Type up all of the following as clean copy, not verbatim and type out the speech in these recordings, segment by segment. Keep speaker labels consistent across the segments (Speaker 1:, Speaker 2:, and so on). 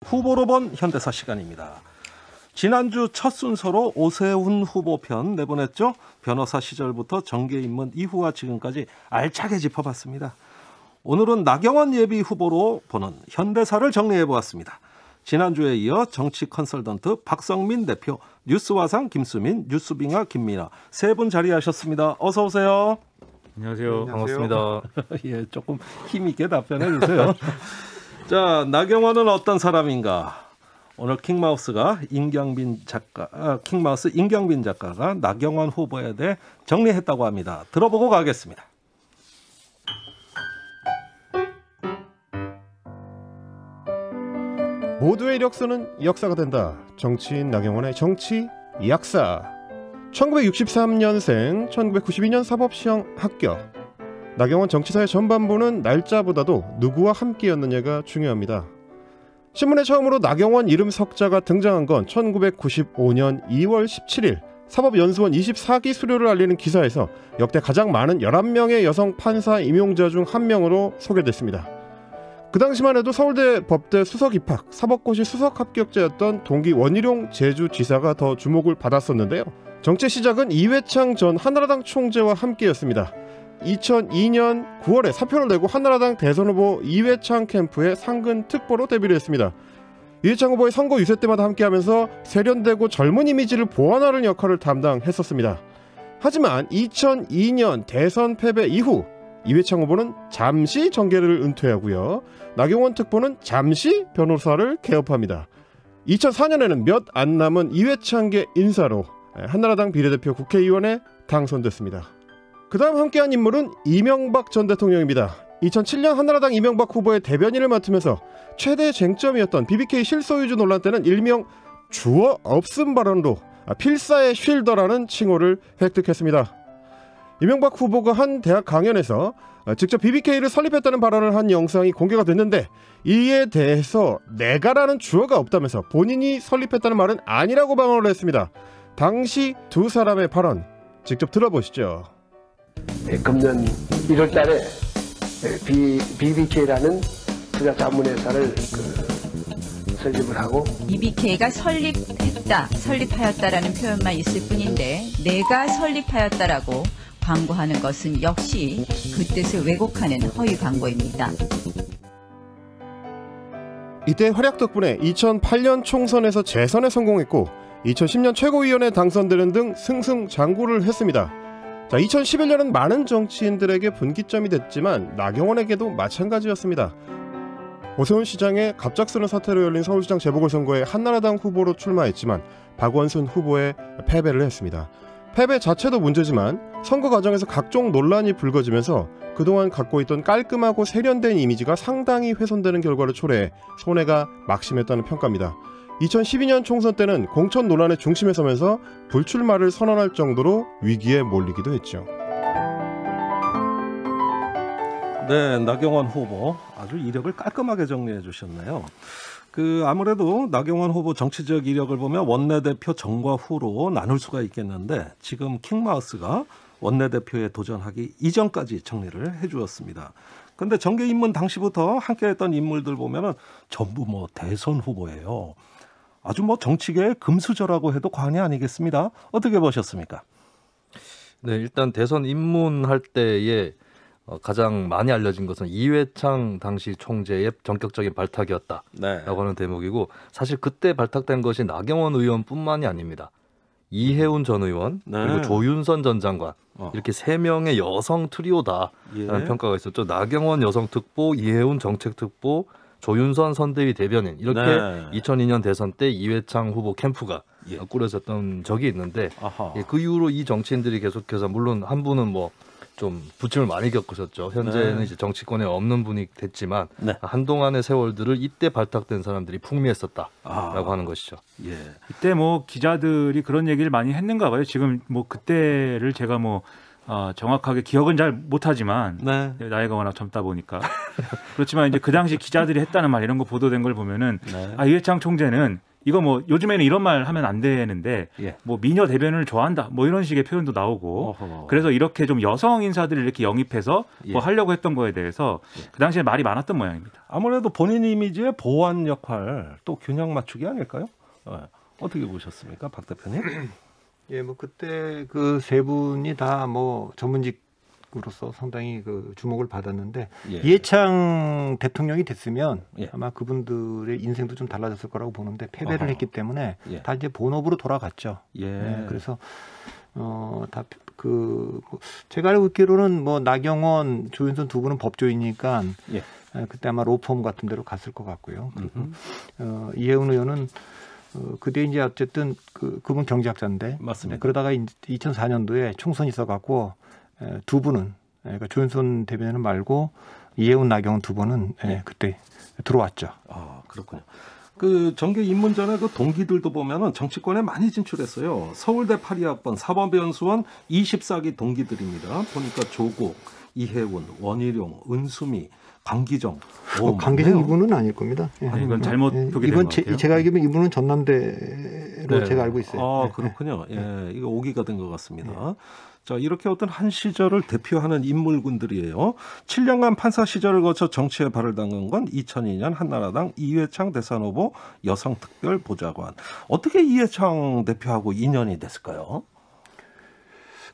Speaker 1: 후보로 본 현대사 시간입니다. 지난주 첫 순서로 오세훈 후보 편 내보냈죠. 변호사 시절부터 정계 입문 이후와 지금까지 알차게 짚어봤습니다. 오늘은 나경원 예비 후보로 보는 현대사를 정리해보았습니다. 지난주에 이어 정치 컨설턴트 박성민 대표, 뉴스화상 김수민, 뉴스빙하 김민아 세 분 자리하셨습니다. 어서 오세요.
Speaker 2: 안녕하세요. 반갑습니다.
Speaker 1: 예, 조금 힘있게 답변해 주세요. 자, 나경원은 어떤 사람인가? 오늘 킹마우스 임경빈 작가가 나경원 후보에 대해 정리했다고 합니다. 들어보고 가겠습니다.
Speaker 3: 모두의 이력서는 역사가 된다. 정치인 나경원의 정치 약사. 1963년생, 1992년 사법시험 합격. 나경원 정치사의 전반부는 날짜보다도 누구와 함께였느냐가 중요합니다. 신문에 처음으로 나경원 이름 석자가 등장한 건 1995년 2월 17일 사법연수원 24기 수료를 알리는 기사에서 역대 가장 많은 11명의 여성 판사 임용자 중 한 명으로 소개됐습니다. 그 당시만 해도 서울대 법대 수석 입학, 사법고시 수석 합격자였던 동기 원희룡 제주지사가 더 주목을 받았었는데요. 정치 시작은 이회창 전 한나라당 총재와 함께였습니다. 2002년 9월에 사표를 내고 한나라당 대선 후보 이회창 캠프에 상근 특보로 데뷔를 했습니다. 이회창 후보의 선거 유세 때마다 함께하면서 세련되고 젊은 이미지를 보완하는 역할을 담당했었습니다. 하지만 2002년 대선 패배 이후 이회창 후보는 잠시 정계를 은퇴하고요. 나경원 특보는 잠시 변호사를 개업합니다. 2004년에는 몇 안 남은 이회창계 인사로 한나라당 비례대표 국회의원에 당선됐습니다. 그 다음 함께한 인물은 이명박 전 대통령입니다. 2007년 한나라당 이명박 후보의 대변인을 맡으면서 최대 쟁점이었던 BBK 실소유주 논란 때는 일명 주어 없음 발언으로 필사의 쉴더라는 칭호를 획득했습니다. 이명박 후보가 한 대학 강연에서 직접 BBK를 설립했다는 발언을 한 영상이 공개가 됐는데 이에 대해서 내가라는 주어가 없다면서 본인이 설립했다는 말은 아니라고 방어를 했습니다. 당시 두 사람의 발언 직접 들어보시죠.
Speaker 4: 금년 1월 달에 BBK라는 투자 자문회사를 설립을 하고
Speaker 5: BBK가 설립하였다라는 표현만 있을 뿐인데 내가 설립하였다라고 광고하는 것은 역시 그 뜻을 왜곡하는 허위 광고입니다.
Speaker 3: 이때 활약 덕분에 2008년 총선에서 재선에 성공했고 2010년 최고위원에 당선되는 등 승승장구를 했습니다. 자, 2011년은 많은 정치인들에게 분기점이 됐지만 나경원에게도 마찬가지였습니다. 오세훈 시장의 갑작스런 사태로 열린 서울시장 재보궐선거에 한나라당 후보로 출마했지만 박원순 후보에 패배를 했습니다. 패배 자체도 문제지만 선거 과정에서 각종 논란이 불거지면서 그동안 갖고 있던 깔끔하고 세련된 이미지가 상당히 훼손되는 결과를 초래해 손해가 막심했다는 평가입니다. 2012년 총선 때는 공천 논란의 중심에 서면서 불출마를 선언할 정도로 위기에 몰리기도 했죠.
Speaker 1: 네, 나경원 후보 아주 이력을 깔끔하게 정리해 주셨네요. 아무래도 나경원 후보 정치적 이력을 보면 원내대표 전과 후로 나눌 수가 있겠는데 지금 킹마우스가 원내대표에 도전하기 이전까지 정리를 해 주었습니다. 그런데 정계 입문 당시부터 함께했던 인물들 보면은 전부 대선 후보예요. 아주 정치계의 금수저라고 해도 과언이 아니겠습니다. 어떻게 보셨습니까?
Speaker 2: 네, 일단 대선 입문할 때에 가장 많이 알려진 것은 이회창 당시 총재의 전격적인 발탁이었다라고 하는 대목이고 사실 그때 발탁된 것이 나경원 의원뿐만이 아닙니다. 이해운 전 의원 그리고 조윤선 전 장관 이렇게 세 명의 여성 트리오다라는 평가가 있었죠. 나경원 여성특보, 이해운 정책특보, 조윤선 선대위 대변인 이렇게 2002년 대선 때 이회창 후보 캠프가 꾸려졌던 적이 있는데 그 이후로 이 정치인들이 계속해서 물론 한 분은 좀 부침을 많이 겪으셨죠. 현재는 이제 정치권에 없는 분이 됐지만 한동안의 세월들을 이때 발탁된 사람들이 풍미했었다라고 하는 것이죠.
Speaker 6: 예. 이때 기자들이 그런 얘기를 많이 했는가 봐요. 지금 그때를 제가 정확하게 기억은 잘 못하지만 나이가 워낙 젊다 보니까 그렇지만 이제 그 당시 기자들이 했다는 말 이런 거 보도된 걸 보면은 이회창 총재는 이거 뭐 요즘에는 이런 말 하면 안 되는데
Speaker 1: 예.
Speaker 6: 뭐 미녀 대변인을 좋아한다 뭐 이런 식의 표현도 나오고
Speaker 1: 어허.
Speaker 6: 그래서 이렇게 좀 여성 인사들을 이렇게 영입해서
Speaker 1: 예.
Speaker 6: 뭐 하려고 했던 거에 대해서 그 당시에 말이 많았던 모양입니다.
Speaker 1: 아무래도 본인 이미지의 보완 역할 또 균형 맞추기 아닐까요? 어떻게 보셨습니까, 박 대표님?
Speaker 7: 예, 뭐 그때 그 세 분이 다 뭐 전문직으로서 상당히 그 주목을 받았는데
Speaker 1: 예.
Speaker 7: 이해창 대통령이 됐으면
Speaker 1: 예.
Speaker 7: 아마 그분들의 인생도 좀 달라졌을 거라고 보는데 패배를
Speaker 1: 어허.
Speaker 7: 했기 때문에
Speaker 1: 예.
Speaker 7: 다 이제 본업으로 돌아갔죠.
Speaker 1: 예.
Speaker 7: 예, 그래서 다 그 제가 알고 있기로는 뭐 나경원, 조윤선 두 분은 법조이니까
Speaker 1: 예.
Speaker 7: 그때 아마 로펌 같은 데로 갔을 것 같고요. 그리고 이혜훈 의원은 그때 이제 어쨌든 그분 경제학자인데
Speaker 1: 맞습니다.
Speaker 7: 그러다가 2004년도에 총선이 있어갖고 두 분은 그러니까 조윤선 대변인 말고 이혜훈, 나경원 두 분은 그때 들어왔죠.
Speaker 1: 아, 그렇군요. 그 정계 입문 전에 그 동기들도 보면은 정치권에 많이 진출했어요. 서울대 82학번 사법연수원 24기 동기들입니다. 보니까 조국, 이혜훈, 원희룡, 은수미, 강기정.
Speaker 7: 강기정 이분은 아닐 겁니다. 예.
Speaker 6: 아니, 이건 잘못 보게
Speaker 7: 이번
Speaker 6: 된 것 같아요.
Speaker 7: 제가 알기로는 이분은 전남대로
Speaker 2: 네.
Speaker 7: 제가 알고 있어요.
Speaker 1: 아, 그렇군요. 예, 이거 오기가 된 것 같습니다. 자, 이렇게 어떤 한 시절을 대표하는 인물군들이에요. 7년간 판사 시절을 거쳐 정치에 발을 담근 건 2002년 한나라당 이회창 대선 후보 여성특별보좌관. 어떻게 이회창 대표하고 인연이 됐을까요?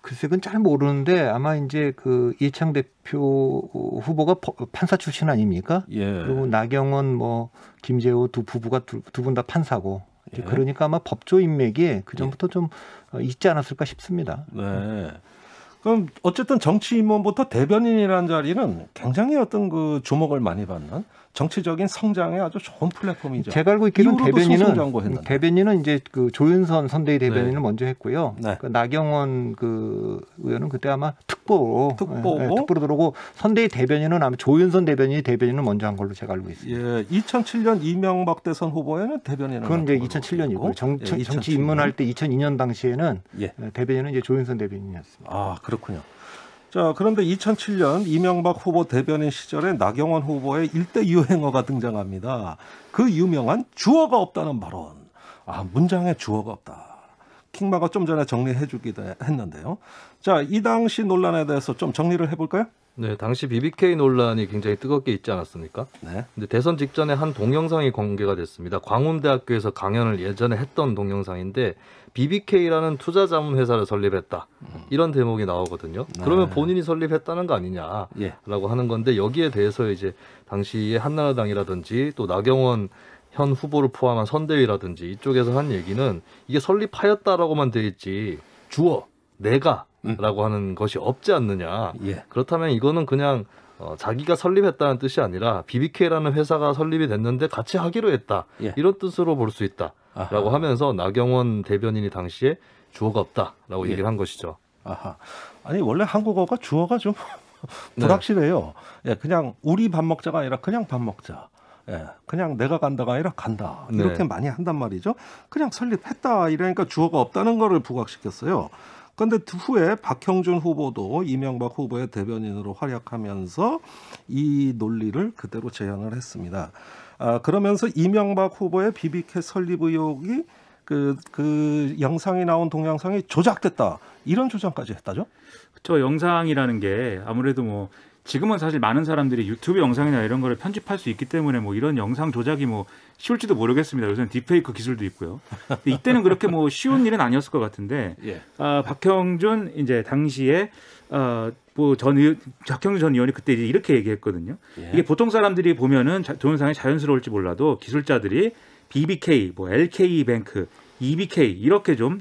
Speaker 7: 글쎄, 그건 잘 모르는데 아마 이제 그 이해창 대표 후보가 판사 출신 아닙니까?
Speaker 1: 예.
Speaker 7: 그리고 나경원, 뭐 김재호 두 부부가 두 분 다 판사고.
Speaker 1: 예.
Speaker 7: 그러니까 아마 법조 인맥이 그 전부터 좀 있지 않았을까 싶습니다.
Speaker 1: 네. 그럼 어쨌든 정치 입문부터 대변인이라는 자리는 굉장히 어떤 그 주목을 많이 받는 정치적인 성장에 아주 좋은 플랫폼이죠.
Speaker 7: 제가 알고 있기로는
Speaker 1: 이후로도 승승장구했는데.
Speaker 7: 대변인은 이제 그 조윤선 선대위 대변인을 먼저 했고요.
Speaker 1: 네.
Speaker 7: 그 나경원 그 의원은 그때 아마 특보로
Speaker 1: 특보고?
Speaker 7: 들어오고 선대위 대변인은 아마 조윤선 대변인을 먼저 한 걸로 제가 알고 있습니다.
Speaker 1: 예, 2007년 이명박 대선 후보에는 대변인을
Speaker 7: 그건 이제
Speaker 1: 맡은 걸로
Speaker 7: 2007년이고
Speaker 1: 알고
Speaker 7: 정치
Speaker 1: 있고. 2007년.
Speaker 7: 입문할 때 2002년 당시에는
Speaker 1: 예.
Speaker 7: 대변인은 이제 조윤선 대변인이었습니다.
Speaker 1: 아, 그렇군요. 자, 그런데 2007년 이명박 후보 대변인 시절에 나경원 후보의 일대 유행어가 등장합니다. 그 유명한 주어가 없다는 발언. 아, 문장에 주어가 없다. 킹마가 좀 전에 정리해 주기도 했는데요. 자, 이 당시 논란에 대해서 좀 정리를 해볼까요?
Speaker 2: 네, 당시 BBK 논란이 굉장히 뜨겁게 있지 않았습니까?
Speaker 1: 네.
Speaker 2: 근데 대선 직전에 한 동영상이 공개가 됐습니다. 광운대학교에서 강연을 예전에 했던 동영상인데 BBK라는 투자자문 회사를 설립했다. 이런 대목이 나오거든요.
Speaker 1: 네.
Speaker 2: 그러면 본인이 설립했다는 거 아니냐라고
Speaker 1: 예.
Speaker 2: 하는 건데 여기에 대해서 이제 당시에 한나라당이라든지 또 나경원 현 후보를 포함한 선대위라든지 이쪽에서 한 얘기는 이게 설립하였다라고만 돼 있지 주어, 내가 라고 하는 것이 없지 않느냐.
Speaker 1: 예.
Speaker 2: 그렇다면 이거는 그냥 자기가 설립했다는 뜻이 아니라 BBK라는 회사가 설립이 됐는데 같이 하기로 했다.
Speaker 1: 예.
Speaker 2: 이런 뜻으로 볼 수 있다라고
Speaker 1: 아하.
Speaker 2: 하면서 나경원 대변인이 당시에 주어가 없다라고
Speaker 1: 예.
Speaker 2: 얘기를 한 것이죠.
Speaker 1: 아하. 아니, 원래 한국어가 주어가 좀
Speaker 2: 네.
Speaker 1: 불확실해요. 예, 그냥 우리 밥 먹자가 아니라 그냥 밥 먹자. 예, 그냥 내가 간다가 아니라 간다. 이렇게
Speaker 2: 네.
Speaker 1: 많이 한단 말이죠. 그냥 설립했다. 이러니까 주어가 없다는 거를 부각시켰어요. 그런데 후에 박형준 후보도 이명박 후보의 대변인으로 활약하면서 이 논리를 그대로 재현을 했습니다. 그러면서 이명박 후보의 BBK 설립 의혹이 그 영상이 나온 동영상이 조작됐다. 이런 주장까지 했다죠?
Speaker 6: 저 영상이라는 게 아무래도 뭐 지금은 사실 많은 사람들이 유튜브 영상이나 이런 거를 편집할 수 있기 때문에 뭐 이런 영상 조작이 뭐 쉬울지도 모르겠습니다. 요새는 딥페이크 기술도 있고요. 근데 이때는 그렇게 뭐 쉬운 일은 아니었을 것 같은데
Speaker 1: 예.
Speaker 6: 박형준 이제 당시에 박형준 전 의원이 그때 이렇게 얘기했거든요.
Speaker 1: 예.
Speaker 6: 이게 보통 사람들이 보면은 동영상이 자연스러울지 몰라도 기술자들이 BBK, 뭐 LK뱅크, EBK 이렇게 좀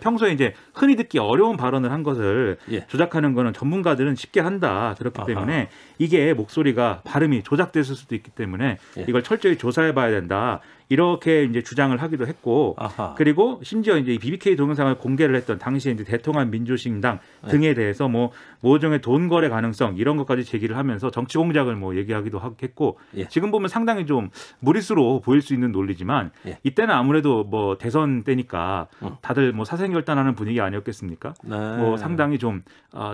Speaker 6: 평소에 이제 흔히 듣기 어려운 발언을 한 것을
Speaker 1: 예.
Speaker 6: 조작하는 거는 전문가들은 쉽게 한다. 그렇기
Speaker 1: 아하.
Speaker 6: 때문에 이게 목소리가 발음이 조작됐을 수도 있기 때문에
Speaker 1: 예.
Speaker 6: 이걸 철저히 조사해 봐야 된다. 이렇게 이제 주장을 하기도 했고
Speaker 1: 아하.
Speaker 6: 그리고 심지어 이제 이 BBK 동영상을 공개를 했던 당시에 이제 대통합 민주신당 등에 대해서 뭐 모종의 돈 거래 가능성 이런 것까지 제기를 하면서 정치 공작을 뭐 얘기하기도 했고
Speaker 1: 예.
Speaker 6: 지금 보면 상당히 좀 무리수로 보일 수 있는 논리지만
Speaker 1: 예.
Speaker 6: 이때는 아무래도 뭐 대선 때니까 다들 뭐 사생결단하는 분위기 아니었겠습니까?
Speaker 1: 네.
Speaker 6: 뭐 상당히 좀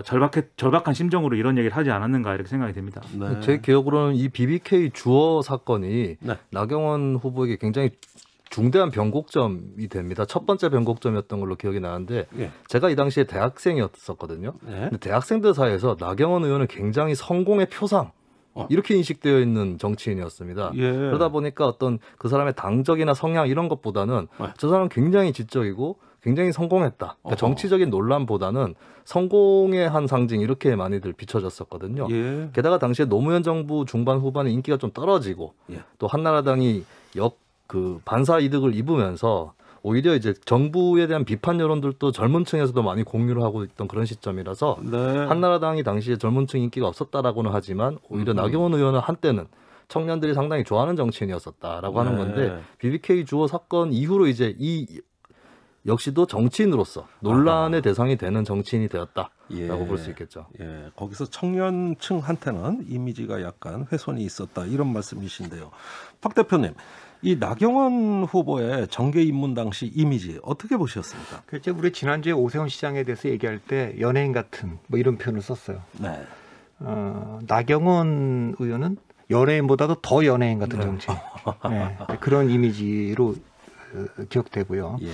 Speaker 6: 절박한 심정으로 이런 얘기를 하지 않았는가 이렇게 생각이 됩니다.
Speaker 1: 네.
Speaker 2: 제 기억으로는 이 BBK 주어 사건이
Speaker 1: 네.
Speaker 2: 나경원 후보에게 굉장히 중대한 변곡점이 됩니다. 첫 번째 변곡점이었던 걸로 기억이 나는데
Speaker 1: 예.
Speaker 2: 제가 이 당시에 대학생이었었거든요.
Speaker 1: 예.
Speaker 2: 근데 대학생들 사이에서 나경원 의원은 굉장히 성공의 표상 이렇게 인식되어 있는 정치인이었습니다.
Speaker 1: 예.
Speaker 2: 그러다 보니까 어떤 그 사람의 당적이나 성향 이런 것보다는 저 사람은 굉장히 지적이고 굉장히 성공했다. 그러니까 정치적인 논란보다는 성공의 한 상징 이렇게 많이들 비춰졌었거든요.
Speaker 1: 예.
Speaker 2: 게다가 당시에 노무현 정부 중반 후반에 인기가 좀 떨어지고
Speaker 1: 예.
Speaker 2: 또 한나라당이 반사 이득을 입으면서 오히려 이제 정부에 대한 비판 여론들도 젊은 층에서도 많이 공유를 하고 있던 그런 시점이라서
Speaker 1: 네.
Speaker 2: 한나라당이 당시에 젊은 층 인기가 없었다라고는 하지만 오히려 나경원 의원은 한때는 청년들이 상당히 좋아하는 정치인이었었다라고 하는
Speaker 1: 네.
Speaker 2: 건데 BBK 주호 사건 이후로 이제 이 역시도 정치인으로서 논란의 대상이 되는 정치인이 되었다라고
Speaker 1: 예.
Speaker 2: 볼 수 있겠죠.
Speaker 1: 예, 거기서 청년층한테는 이미지가 약간 훼손이 있었다 이런 말씀이신데요. 박 대표님, 이 나경원 후보의 정계 입문 당시 이미지 어떻게 보셨습니까?
Speaker 7: 그렇죠. 우리 지난주에 오세훈 시장에 대해서 얘기할 때 연예인 같은 뭐 이런 표현을 썼어요.
Speaker 1: 네.
Speaker 7: 나경원 의원은 연예인보다도 더 연예인 같은 정치인. 네, 그런 이미지로 기억되고요.
Speaker 1: 예.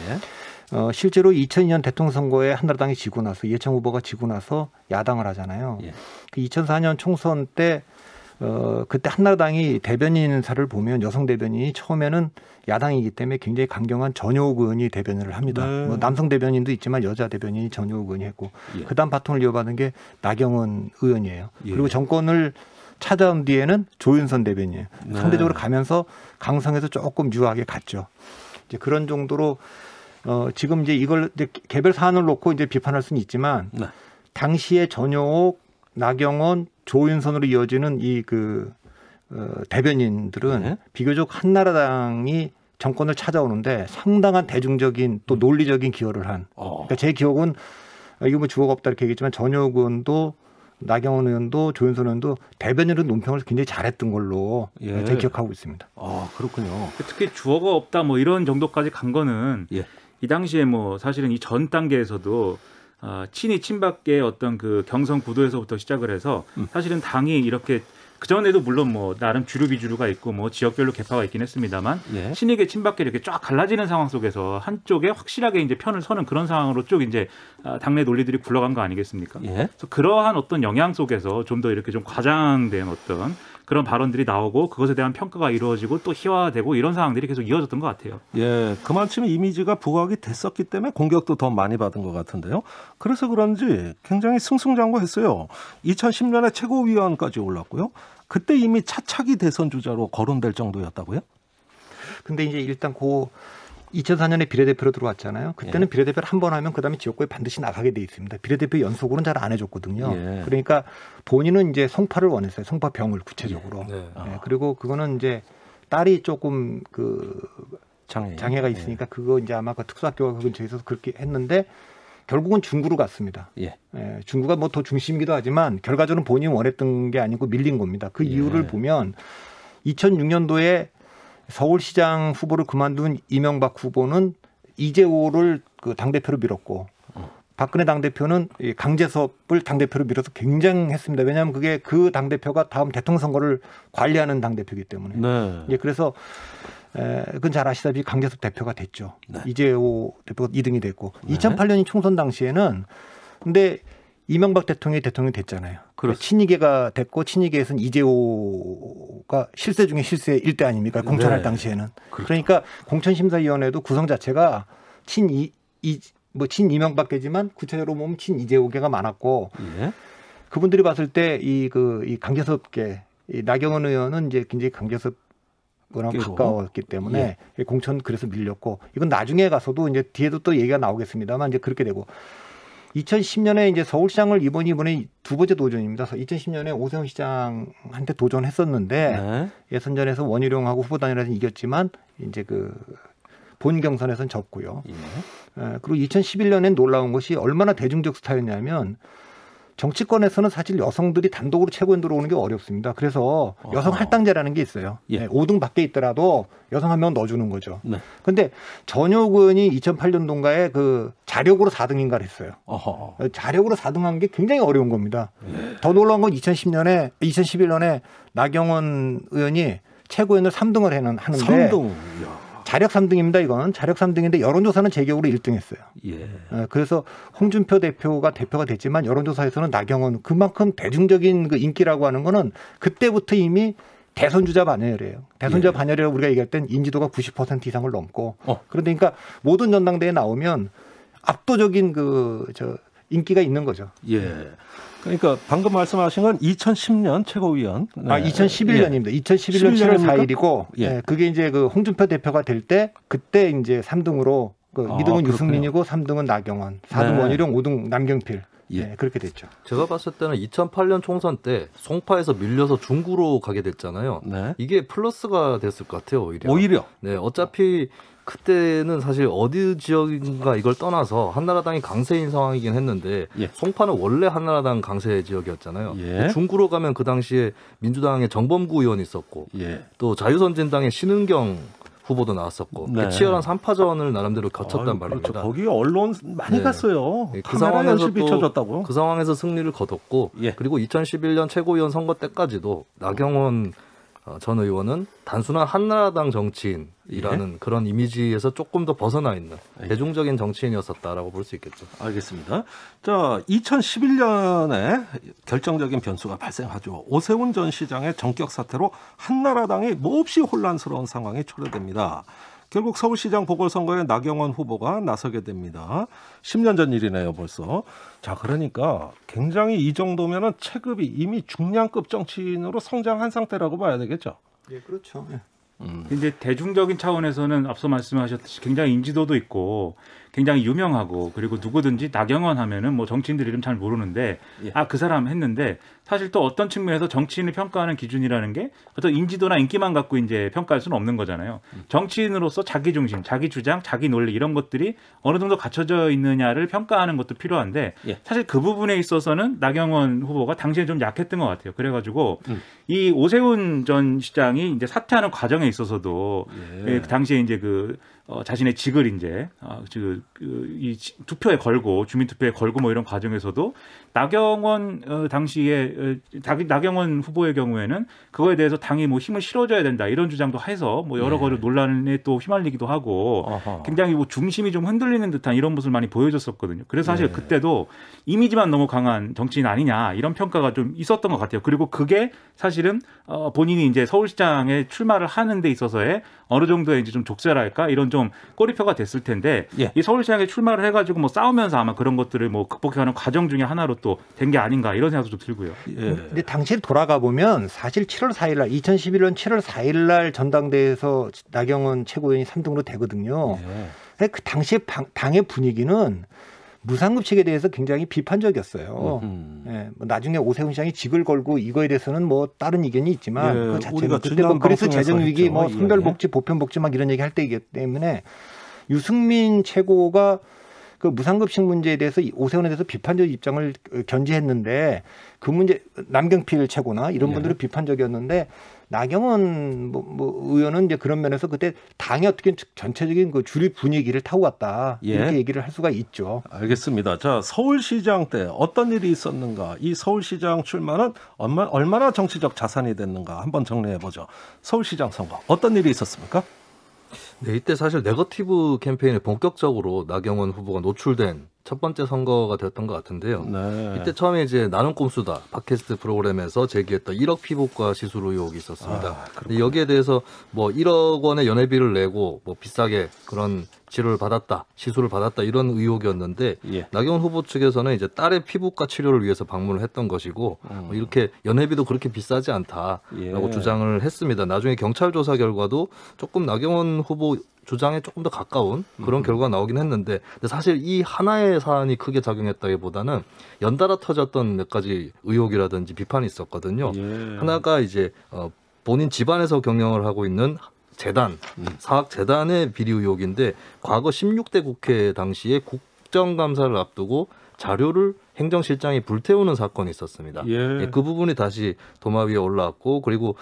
Speaker 7: 실제로 2002년 대통령 선거에 한나라당이 지고 나서 이해창 후보가 지고 나서 야당을 하잖아요.
Speaker 1: 예.
Speaker 7: 그 2004년 총선 때 그때 한나라당이 대변인사를 보면 여성 대변인이 처음에는 야당이기 때문에 굉장히 강경한 전효욱 의원이 대변인을 합니다.
Speaker 1: 네.
Speaker 7: 뭐 남성 대변인도 있지만 여자 대변인이 전효욱 의원이 했고
Speaker 1: 예.
Speaker 7: 그다음 바통을 이어받은 게 나경원 의원이에요.
Speaker 1: 예.
Speaker 7: 그리고 정권을 찾아온 뒤에는 조윤선 대변인이에요.
Speaker 1: 네.
Speaker 7: 상대적으로 가면서 강성에서 조금 유하게 갔죠. 이제 그런 정도로 지금 이제 이걸 이제 개별 사안을 놓고 이제 비판할 수는 있지만
Speaker 1: 네.
Speaker 7: 당시에 전효옥, 나경원, 조윤선으로 이어지는 이 대변인들은
Speaker 1: 네.
Speaker 7: 비교적 한나라당이 정권을 찾아오는데 상당한 대중적인 또 논리적인 기여를 한. 그러니까 제 기억은 이거 뭐 주어가 없다 이렇게 얘기했지만 전효옥 의원도 나경원 의원도 조윤선 의원도 대변인으로 논평을 굉장히 잘했던 걸로
Speaker 1: 예.
Speaker 7: 제가 기억하고 있습니다.
Speaker 1: 아, 그렇군요.
Speaker 6: 특히 주어가 없다 뭐 이런 정도까지 간 거는
Speaker 1: 예.
Speaker 6: 이 당시에 뭐 사실은 이 전 단계에서도 친이 친박의 어떤 그 경선 구도에서부터 시작을 해서 사실은 당이 이렇게 그 전에도 물론 뭐 나름 주류 비주류가 있고 뭐 지역별로 개파가 있긴 했습니다만
Speaker 1: 예.
Speaker 6: 친이계 친박계 이렇게 쫙 갈라지는 상황 속에서 한쪽에 확실하게 이제 편을 서는 그런 상황으로 쭉 이제 당내 논리들이 굴러간 거 아니겠습니까?
Speaker 1: 예.
Speaker 6: 그래서 그러한 어떤 영향 속에서 좀 더 이렇게 좀 과장된 어떤 그런 발언들이 나오고 그것에 대한 평가가 이루어지고 또 희화화되고 이런 상황들이 계속 이어졌던 것 같아요.
Speaker 1: 예, 그만큼 이미지가 부각이 됐었기 때문에 공격도 더 많이 받은 것 같은데요. 그래서 그런지 굉장히 승승장구했어요. 2010년에 최고위원까지 올랐고요. 그때 이미 차차기 대선 주자로 거론될 정도였다고요?
Speaker 7: 근데 이제 일단 2004년에 비례대표로 들어왔잖아요. 그때는
Speaker 1: 예.
Speaker 7: 비례대표를 한 번 하면 그다음에 지역구에 반드시 나가게 돼 있습니다. 비례대표 연속으로는 잘 안 해줬거든요.
Speaker 1: 예.
Speaker 7: 그러니까 본인은 이제 성파를 원했어요. 성파병을 구체적으로.
Speaker 2: 네.
Speaker 7: 예, 그리고 그거는 이제 딸이 조금 장애가 있으니까 그거 이제 아마 그 특수학교가 그 근처에 있어서 그렇게 했는데 결국은 중구로 갔습니다.
Speaker 1: 예.
Speaker 7: 예, 중구가 뭐 더 중심이기도 하지만 결과적으로 본인이 원했던 게 아니고 밀린 겁니다. 그
Speaker 1: 예.
Speaker 7: 이유를 보면 2006년도에 서울시장 후보를 그만둔 이명박 후보는 이재호를 그 당대표로 밀었고 박근혜 당대표는 강재섭을 당대표로 밀어서 굉장했습니다. 왜냐하면 그게 그 당대표가 다음 대통령 선거를 관리하는 당대표이기 때문에.
Speaker 1: 네.
Speaker 7: 예, 그래서 그건 잘 아시다시피 강재섭 대표가 됐죠.
Speaker 1: 네.
Speaker 7: 이재호 대표가 2등이 됐고
Speaker 1: 네.
Speaker 7: 2008년 총선 당시에는 근데 이명박 대통령이 됐잖아요.
Speaker 1: 그렇죠.
Speaker 7: 친이계가 됐고 친이계에서는 이재호가 실세 중에 실세 1대 아닙니까? 공천할
Speaker 1: 네.
Speaker 7: 당시에는.
Speaker 1: 그렇죠.
Speaker 7: 그러니까 공천심사위원회도 구성 자체가 친이명박계지만 구체적으로 보면 친이재호계가 많았고
Speaker 1: 예.
Speaker 7: 그분들이 봤을 때 이 강재섭계 나경원 의원은 이제 굉장히 강재섭이랑 가까웠기 때문에 공천 그래서 밀렸고 이건 나중에 가서도 이제 뒤에도 또 얘기가 나오겠습니다만 이제 그렇게 되고 2010년에 이제 서울시장을 이번에 두 번째 도전입니다. 2010년에 오세훈 시장한테 도전했었는데
Speaker 1: 네.
Speaker 7: 예선전에서 원희룡하고 후보 단일화에서 이겼지만 이제 본 경선에서는 졌고요.
Speaker 1: 예.
Speaker 7: 그리고 2011년엔 놀라운 것이 얼마나 대중적 스타였냐면 정치권에서는 사실 여성들이 단독으로 최고위원 들어오는 게 어렵습니다. 그래서 여성 할당제라는 게 있어요.
Speaker 1: 예.
Speaker 7: 5등 밖에 있더라도 여성 한 명 넣어주는 거죠.
Speaker 1: 네.
Speaker 7: 그런데 전효욱 의원이 2008년도인가에 자력으로 4등인가를 했어요.
Speaker 1: 어허.
Speaker 7: 자력으로 4등한 게 굉장히 어려운 겁니다. 더 놀라운 건 2011년에 나경원 의원이 최고위원을 3등을 하는데
Speaker 1: 3등. 이야.
Speaker 7: 자력 3등입니다. 이건 자력 3등인데 여론조사는 제격으로 1등했어요.
Speaker 1: 예.
Speaker 7: 그래서 홍준표 대표가 됐지만 여론조사에서는 나경원 그만큼 대중적인 그 인기라고 하는 거는 그때부터 이미 대선 주자 반열이에요. 대선 주자 반열이라고 우리가 얘기할 땐 인지도가 90% 이상을 넘고 그러니까 모든 전당대회에 나오면 압도적인 인기가 있는 거죠.
Speaker 1: 예. 그러니까 방금 말씀하신 건 2010년 최고위원. 네.
Speaker 7: 2011년입니다. 2011년 7월 4일이고, 그게 이제 그 홍준표 대표가 될 때, 그때 이제 3등으로, 2등은 유승민이고, 3등은 나경원, 4등 원희룡, 5등 남경필. 그렇게 됐죠.
Speaker 2: 제가 봤을 때는 2008년 총선 때 송파에서 밀려서 중구로 가게 됐잖아요.
Speaker 1: 네.
Speaker 2: 이게 플러스가 됐을 것 같아요, 오히려.
Speaker 1: 오히려.
Speaker 2: 네, 어차피 그때는 사실 어디 지역인가 이걸 떠나서 한나라당이 강세인 상황이긴 했는데 송파는 원래 한나라당 강세 지역이었잖아요. 중구로 가면 그 당시에 민주당의 정범구 의원이 있었고 또 자유선진당의 신은경 후보도 나왔었고 치열한 3파전을 나름대로 거쳤단 말입니다.
Speaker 1: 그렇죠. 거기 언론 많이 갔어요.
Speaker 2: 그 상황에서
Speaker 1: 비춰줬다고.
Speaker 2: 그 상황에서 승리를 거뒀고 그리고 2011년 최고위원 선거 때까지도 나경원 전 의원은 단순한 한나라당 정치인이라는 그런 이미지에서 조금 더 벗어나 있는 대중적인 정치인이었었다라고 볼 수 있겠죠.
Speaker 1: 알겠습니다. 자, 2011년에 결정적인 변수가 발생하죠. 오세훈 전 시장의 전격 사퇴로 한나라당이 몹시 혼란스러운 상황이 초래됩니다. 결국 서울시장 보궐선거에 나경원 후보가 나서게 됩니다. 10년 전 일이네요, 벌써. 자, 그러니까 굉장히 이 정도면은 체급이 이미 중량급 정치인으로 성장한 상태라고 봐야 되겠죠.
Speaker 7: 예, 그렇죠.
Speaker 6: 이제 대중적인 차원에서는 앞서 말씀하셨듯이 굉장히 인지도도 있고 굉장히 유명하고 그리고 누구든지 나경원 하면은 뭐 정치인들 이름 잘 모르는데 그 사람 했는데 사실 또 어떤 측면에서 정치인을 평가하는 기준이라는 게 어떤 인지도나 인기만 갖고 이제 평가할 수는 없는 거잖아요. 정치인으로서 자기 중심, 자기 주장, 자기 논리 이런 것들이 어느 정도 갖춰져 있느냐를 평가하는 것도 필요한데 사실 그 부분에 있어서는 나경원 후보가 당시에 좀 약했던 것 같아요. 그래가지고 이 오세훈 전 시장이 이제 사퇴하는 과정에 있어서도 그 당시에 이제 자신의 직을 이제 이 투표에 걸고 주민 투표에 걸고 뭐 이런 과정에서도 나경원 당시에 나경원 후보의 경우에는 그거에 대해서 당이 뭐 힘을 실어줘야 된다 이런 주장도 해서 뭐 여러 가지 논란에 또 휘말리기도 하고 굉장히 뭐 중심이 좀 흔들리는 듯한 이런 모습을 많이 보여줬었거든요. 그래서 사실 그때도 이미지만 너무 강한 정치인 아니냐 이런 평가가 좀 있었던 것 같아요. 그리고 그게 사실은 본인이 이제 서울시장에 출마를 하는 데 있어서의 어느 정도의 이제 좀 족쇄랄까 이런 좀 꼬리표가 됐을 텐데 이 서울시장에 출마를 해가지고 뭐 싸우면서 아마 그런 것들을 뭐 극복해가는 과정 중에 하나로 또 된 게 아닌가 이런 생각도 좀 들고요.
Speaker 7: 근데 당시에 돌아가 보면 사실 7월 4일날 2011년 7월 4일날 전당대회에서 나경원 최고위원이 3등으로 되거든요. 그 당시에 당의 분위기는 무상급식에 대해서 굉장히 비판적이었어요. 뭐 나중에 오세훈 시장이 직을 걸고 이거에 대해서는 뭐 다른 의견이 있지만 그 자체는 그때 뭐 그리스 재정위기 뭐 선별복지 보편복지 막 이런 얘기 할 때이기 때문에 유승민 최고가 그 무상급식 문제에 대해서 오세훈에 대해서 비판적 입장을 견지했는데 그 문제 남경필 최고나 이런 분들은 비판적이었는데 나경원 의원은 이제 그런 면에서 그때 당의 어떻게 전체적인 그 주류 분위기를 타고 갔다 이렇게 얘기를 할 수가 있죠.
Speaker 1: 알겠습니다. 자, 서울시장 때 어떤 일이 있었는가? 이 서울시장 출마는 얼마나 정치적 자산이 됐는가? 한번 정리해 보죠. 서울시장 선거 어떤 일이 있었습니까?
Speaker 2: 네, 이때 사실 네거티브 캠페인에 본격적으로 나경원 후보가 노출된 첫 번째 선거가 되었던 것 같은데요. 이때 처음에 이제 나는 꼼수다 팟캐스트 프로그램에서 제기했던 1억 피부과 시술 의혹이 있었습니다. 근데 여기에 대해서 뭐 1억 원의 연회비를 내고 뭐 비싸게 그런 치료를 받았다, 시술을 받았다 이런 의혹이었는데 나경원 후보 측에서는 이제 딸의 피부과 치료를 위해서 방문을 했던 것이고 뭐 이렇게 연회비도 그렇게 비싸지 않다라고 주장을 했습니다. 나중에 경찰 조사 결과도 조금 나경원 후보 주장에 조금 더 가까운 그런 결과가 나오긴 했는데 근데 사실 이 하나의 사안이 크게 작용했다기보다는 연달아 터졌던 몇 가지 의혹이라든지 비판이 있었거든요. 하나가 이제 본인 집안에서 경영을 하고 있는 재단, 사학재단의 비리 의혹인데 과거 16대 국회 당시에 국정감사를 앞두고 자료를 행정실장이 불태우는 사건이 있었습니다. 그 부분이 다시 도마 위에 올라왔고 그리고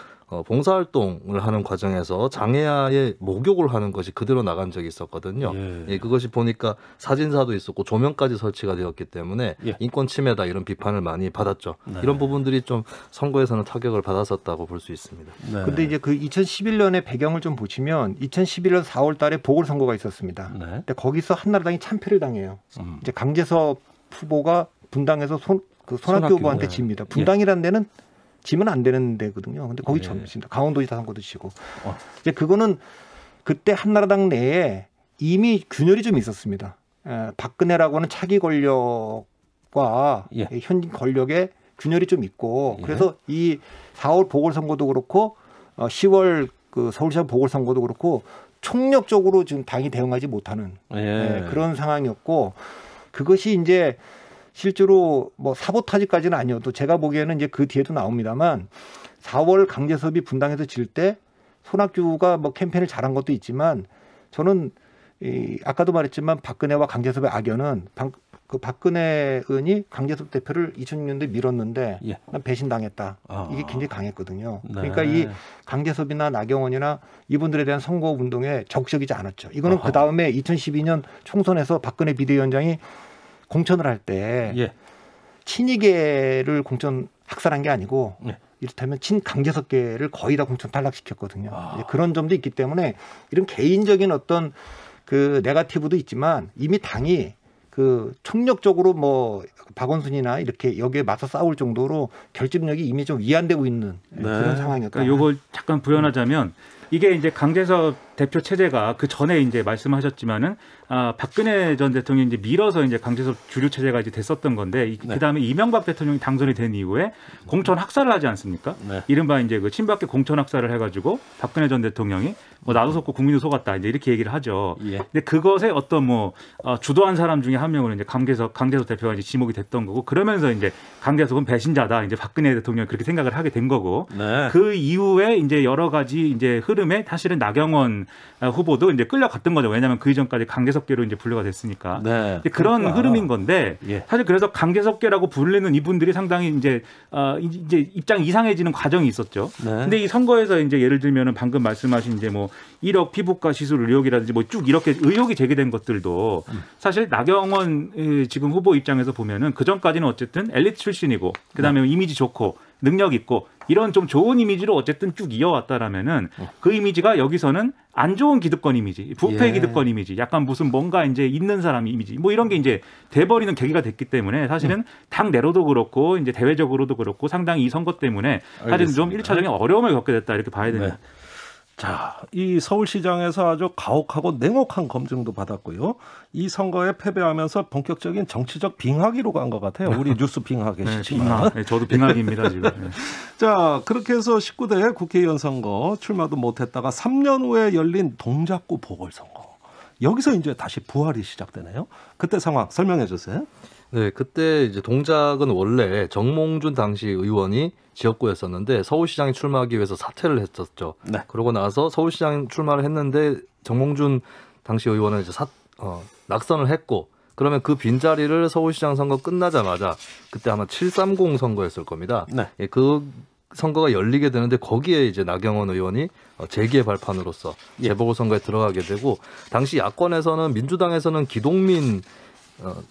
Speaker 2: 봉사활동을 하는 과정에서 장애아의 목욕을 하는 것이 그대로 나간 적이 있었거든요. 예, 그것이 보니까 사진사도 있었고 조명까지 설치가 되었기 때문에 인권 침해다 이런 비판을 많이 받았죠. 이런 부분들이 좀 선거에서는 타격을 받았었다고 볼 수 있습니다.
Speaker 7: 근데 이제 그 2011년의 배경을 좀 보시면 2011년 4월 달에 보궐선거가 있었습니다. 근데 거기서 한나라당이 참패를 당해요. 이제 강재섭 후보가 분당에서 손학규 후보한테 집니다. 분당이라는 데는 지면 안 되는 데거든요. 근데 거기 졌습니다. 강원도지사 선거도 지고. 이제 그거는 그때 한나라당 내에 이미 균열이 좀 있었습니다. 박근혜라고 하는 차기 권력과 현 권력의 균열이 좀 있고 그래서 이 4월 보궐선거도 그렇고 10월 그 서울시장 보궐선거도 그렇고 총력적으로 지금 당이 대응하지 못하는 그런 상황이었고 그것이 이제 실제로 뭐 사보타지까지는 아니어도 제가 보기에는 이제 그 뒤에도 나옵니다만 4월 강재섭이 분당에서 질 때 손학규가 뭐 캠페인을 잘한 것도 있지만 저는 아까도 말했지만 박근혜와 강재섭의 악연은 그 박근혜 의원이 강재섭 대표를 2006년도에 밀었는데 난 배신당했다. 이게 굉장히 강했거든요. 그러니까 이 강재섭이나 나경원이나 이분들에 대한 선거 운동에 적극적이지 않았죠. 이거는 그 다음에 2012년 총선에서 박근혜 비대위원장이 공천을 할 때 친이계를 공천 학살한 게 아니고 이를테면 친강재섭계를 거의 다 공천 탈락시켰거든요. 그런 점도 있기 때문에 이런 개인적인 어떤 그 네거티브도 있지만 이미 당이 그 총력적으로 뭐 박원순이나 이렇게 여기에 맞서 싸울 정도로 결집력이 이미 좀 위안되고 있는 그런 상황이었다.
Speaker 6: 그러니까 요걸 잠깐 부연하자면 이게 이제 강재섭 대표 체제가 그 전에 이제 말씀하셨지만은 박근혜 전 대통령이 이제 밀어서 이제 강재섭 주류 체제가 이제 됐었던 건데 그 다음에 이명박 대통령이 당선이 된 이후에 공천 학살을 하지 않습니까? 이른바 이제 그 친박계 공천 학살을 해가지고 박근혜 전 대통령이 뭐 나도 속고 국민도 속았다 이제 이렇게 얘기를 하죠. 근데 그것에 어떤 뭐 주도한 사람 중에 한 명으로 이제 강재섭 대표가 이제 지목이 됐던 거고 그러면서 이제 강재섭은 배신자다 이제 박근혜 대통령이 그렇게 생각을 하게 된 거고 그 이후에 이제 여러 가지 이제 흐름에 사실은 나경원 후보도 이제 끌려갔던 거죠. 왜냐하면 그 이전까지 강재섭계로 이제 분류가 됐으니까. 그런 흐름인 건데 사실 그래서 강재섭계라고 불리는 이분들이 상당히 이제 입장이 이상해지는 과정이 있었죠. 근데 이 선거에서 이제 예를 들면은 방금 말씀하신 이제 뭐 1억 피부과 시술 의혹이라든지 뭐 쭉 이렇게 의혹이 제기된 것들도 사실 나경원 지금 후보 입장에서 보면은 그 전까지는 어쨌든 엘리트 출신이고 그다음에 이미지 좋고 능력 있고 이런 좀 좋은 이미지로 어쨌든 쭉 이어왔다라면은 그 이미지가 여기서는 안 좋은 기득권 이미지, 부패 기득권 이미지, 약간 무슨 뭔가 이제 있는 사람 이미지, 뭐 이런 게 이제 돼버리는 계기가 됐기 때문에 사실은 당 내로도 그렇고 이제 대외적으로도 그렇고 상당히 이 선거 때문에 사실은 좀 1차적인 어려움을 겪게 됐다 이렇게 봐야 됩니다.
Speaker 1: 자, 이 서울시장에서 아주 가혹하고 냉혹한 검증도 받았고요. 이 선거에 패배하면서 본격적인 정치적 빙하기로 간 것 같아요. 우리 뉴스 빙하계 시지만.
Speaker 6: 저도 빙하기입니다 지금.
Speaker 1: 자, 그렇게 해서 19대 국회의원 선거 출마도 못했다가 3년 후에 열린 동작구 보궐선거. 여기서 이제 다시 부활이 시작되네요. 그때 상황 설명해 주세요.
Speaker 2: 네, 그때 이제 동작은 원래 정몽준 당시 의원이 지역구였었는데 서울시장에 출마하기 위해서 사퇴를 했었죠. 그러고 나서 서울시장 출마를 했는데 정몽준 당시 의원은 이제 낙선을 했고 그러면 그 빈자리를 서울시장 선거 끝나자마자 그때 아마 730 선거였을 겁니다. 그 선거가 열리게 되는데 거기에 이제 나경원 의원이 재기의 발판으로서 재보궐선거에 들어가게 되고 당시 야권에서는 민주당에서는 기동민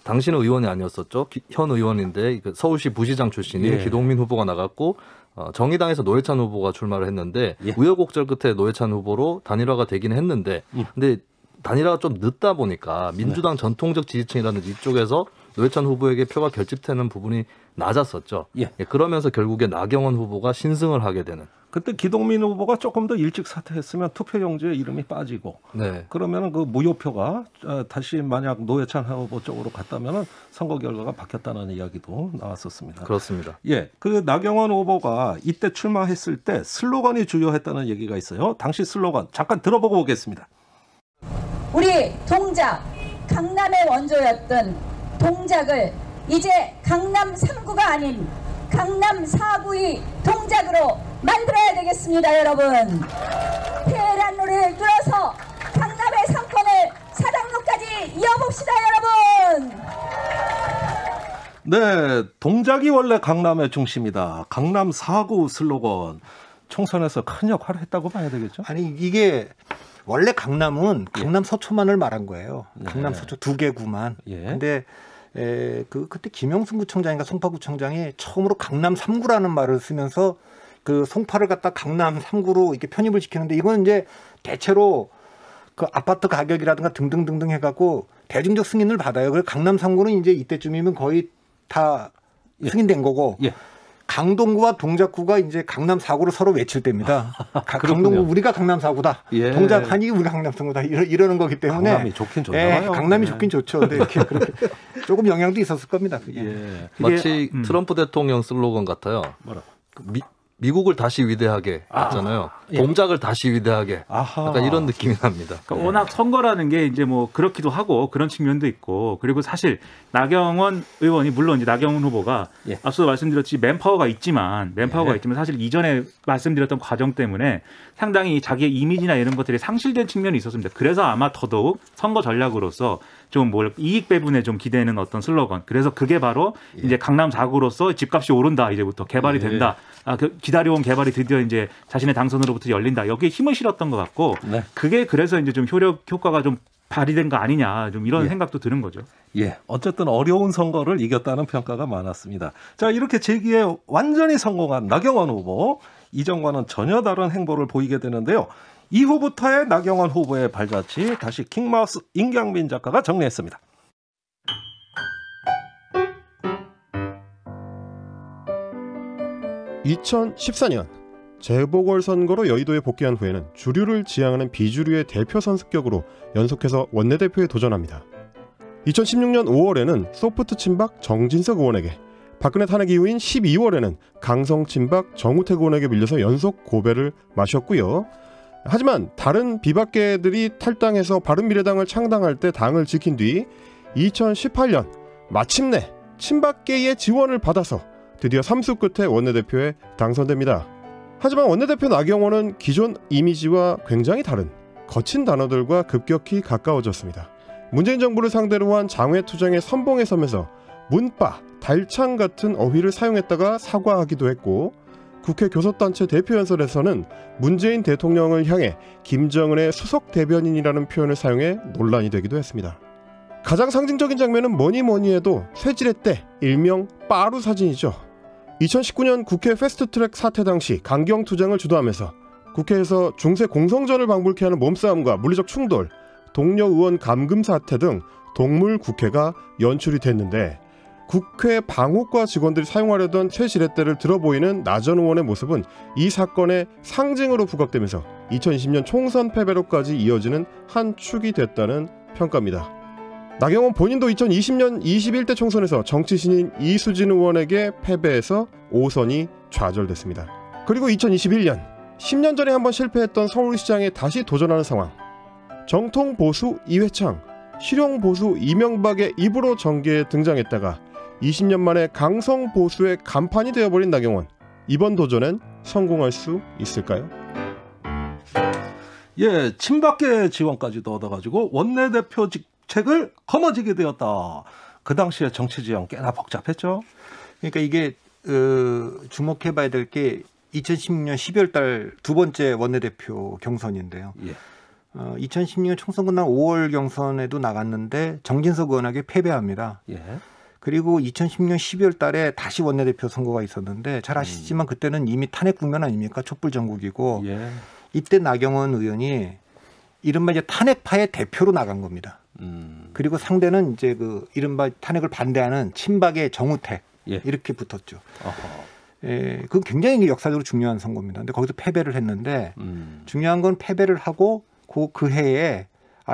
Speaker 2: 당시는 의원이 아니었었죠. 현 의원인데 서울시 부시장 출신이 기동민 후보가 나갔고 정의당에서 노회찬 후보가 출마를 했는데 우여곡절 끝에 노회찬 후보로 단일화가 되긴 했는데 근데 단일화가 좀 늦다 보니까 민주당 전통적 지지층이라든지 이쪽에서 노회찬 후보에게 표가 결집되는 부분이 낮았었죠. 그러면서 결국에 나경원 후보가 신승을 하게 되는.
Speaker 1: 그때 기동민 후보가 조금 더 일찍 사퇴했으면 투표용지에 이름이 빠지고 그러면 그 무효표가 다시 만약 노회찬 후보 쪽으로 갔다면 선거 결과가 바뀌었다는 이야기도 나왔었습니다.
Speaker 2: 그렇습니다.
Speaker 1: 그 나경원 후보가 이때 출마했을 때 슬로건이 주요했다는 얘기가 있어요. 당시 슬로건 잠깐 들어보고 오겠습니다.
Speaker 8: 우리 동작, 강남의 원조였던 동작을 이제 강남 3구가 아닌 강남 4구의 동작으로 만들어야 되겠습니다, 여러분. 테헤란로를 뚫어서 강남의 상권을 사당로까지 이어봅시다, 여러분.
Speaker 1: 네, 동작이 원래 강남의 중심이다. 강남 4구 슬로건. 총선에서 큰 역할을 했다고 봐야 되겠죠?
Speaker 7: 아니 이게 원래 강남은 강남 서초만을 말한 거예요. 강남 서초 2개구만. 근데 그때 김영순 구청장인가 송파구청장이 처음으로 강남 3구라는 말을 쓰면서 그 송파를 갖다 강남 3구로 이렇게 편입을 시키는데 이건 이제 대체로 그 아파트 가격이라든가 등등등등 해갖고 대중적 승인을 받아요. 그래서 강남 3구는 이제 이때쯤이면 거의 다 승인된 거고 강동구와 동작구가 이제 강남 4구를 서로 외칠 때입니다. 강동구 우리가 강남 4구다. 동작하니 우리가 강남 3구다. 이러는 거기 때문에
Speaker 1: 강남이 좋긴 좋나요?
Speaker 7: 강남이 좋긴 좋죠. 근데 이렇게 그렇게 조금 영향도 있었을 겁니다. 그게.
Speaker 2: 마치 트럼프 대통령 슬로건 같아요.
Speaker 1: 뭐라?
Speaker 2: 미국을 다시 위대하게 했잖아요. 동작을 다시 위대하게. 약간 이런 느낌이 납니다.
Speaker 6: 그러니까 워낙 선거라는 게 이제 뭐 그렇기도 하고 그런 측면도 있고 그리고 사실 나경원 의원이 물론 이제 나경원 후보가 앞서 말씀드렸듯이 맨파워가 있지만 사실 이전에 말씀드렸던 과정 때문에 상당히 자기의 이미지나 이런 것들이 상실된 측면이 있었습니다. 그래서 아마 더더욱 선거 전략으로서 좀 이익 배분에 좀 기대는 어떤 슬로건. 그래서 그게 바로 이제 강남 4구로서 집값이 오른다 이제부터 개발이 된다. 기다려온 개발이 드디어 이제 자신의 당선으로부터 열린다. 여기에 힘을 실었던 것 같고 그게 그래서 이제 좀 효과가 좀 발휘된 거 아니냐 좀 이런 생각도 드는 거죠.
Speaker 1: 어쨌든 어려운 선거를 이겼다는 평가가 많았습니다. 자, 이렇게 재기에 완전히 성공한 나경원 후보, 이전과는 전혀 다른 행보를 보이게 되는데요. 이후부터의 나경원 후보의 발자취 다시 킹마우스 임경민 작가가 정리했습니다.
Speaker 3: (2014년) 재보궐선거로 여의도에 복귀한 후에는 주류를 지향하는 비주류의 대표 선습격으로 연속해서 원내대표에 도전합니다. 2016년 5월에는 소프트 친박 정진석 의원에게, 박근혜 탄핵 이후인 12월에는 강성 친박 정우택 의원에게 밀려서 연속 고배를 마셨고요. 하지만 다른 비박계들이 탈당해서 바른미래당을 창당할 때 당을 지킨 뒤 2018년 마침내 친박계의 지원을 받아서 드디어 3수 끝에 원내대표에 당선됩니다. 하지만 원내대표 나경원은 기존 이미지와 굉장히 다른 거친 단어들과 급격히 가까워졌습니다. 문재인 정부를 상대로 한 장외투쟁의 선봉에 서면서 문빠, 달창 같은 어휘를 사용했다가 사과하기도 했고, 국회 교섭단체 대표연설에서는 문재인 대통령을 향해 김정은의 수석 대변인이라는 표현을 사용해 논란이 되기도 했습니다. 가장 상징적인 장면은 뭐니 해도 쇠지렛 때 일명 빠루 사진이죠. 2019년 국회 패스트트랙 사태 당시 강경투쟁을 주도하면서 국회에서 중세 공성전을 방불케 하는 몸싸움과 물리적 충돌, 동료 의원 감금 사태 등 동물 국회가 연출이 됐는데, 국회 방호과 직원들이 사용하려던 쇠지렛대를 들어보이는 나 전 의원의 모습은 이 사건의 상징으로 부각되면서 2020년 총선 패배로까지 이어지는 한 축이 됐다는 평가입니다. 나경원 본인도 2020년 21대 총선에서 정치 신인 이수진 의원에게 패배해서 5선이 좌절됐습니다. 그리고 2021년 10년 전에 한번 실패했던 서울시장에 다시 도전하는 상황. 정통 보수 이회창, 실용 보수 이명박의 입으로 정계에 등장했다가 20년 만에 강성 보수의 간판이 되어버린 나경원. 이번 도전엔 성공할 수 있을까요?
Speaker 1: 친박계 지원까지도 얻어가지고 원내대표 직책을 거머쥐게 되었다. 그 당시에 정치 지형 꽤나 복잡했죠.
Speaker 7: 그러니까 이게 주목해봐야 될 게 2016년 12월 달 두 번째 원내대표 경선인데요. 2016년 총선 끝난 5월 경선에도 나갔는데 정진석 의원에게 패배합니다. 그리고 2016년 12월 달에 다시 원내대표 선거가 있었는데 잘 아시지만 그때는 이미 탄핵 국면 아닙니까? 촛불 전국이고 이때 나경원 의원이 이른바 이제 탄핵파의 대표로 나간 겁니다. 그리고 상대는 이제 그 이른바 탄핵을 반대하는 친박의 정우택 이렇게 붙었죠. 그건 굉장히 역사적으로 중요한 선거입니다. 근데 거기서 패배를 했는데 중요한 건 패배를 하고 그 해에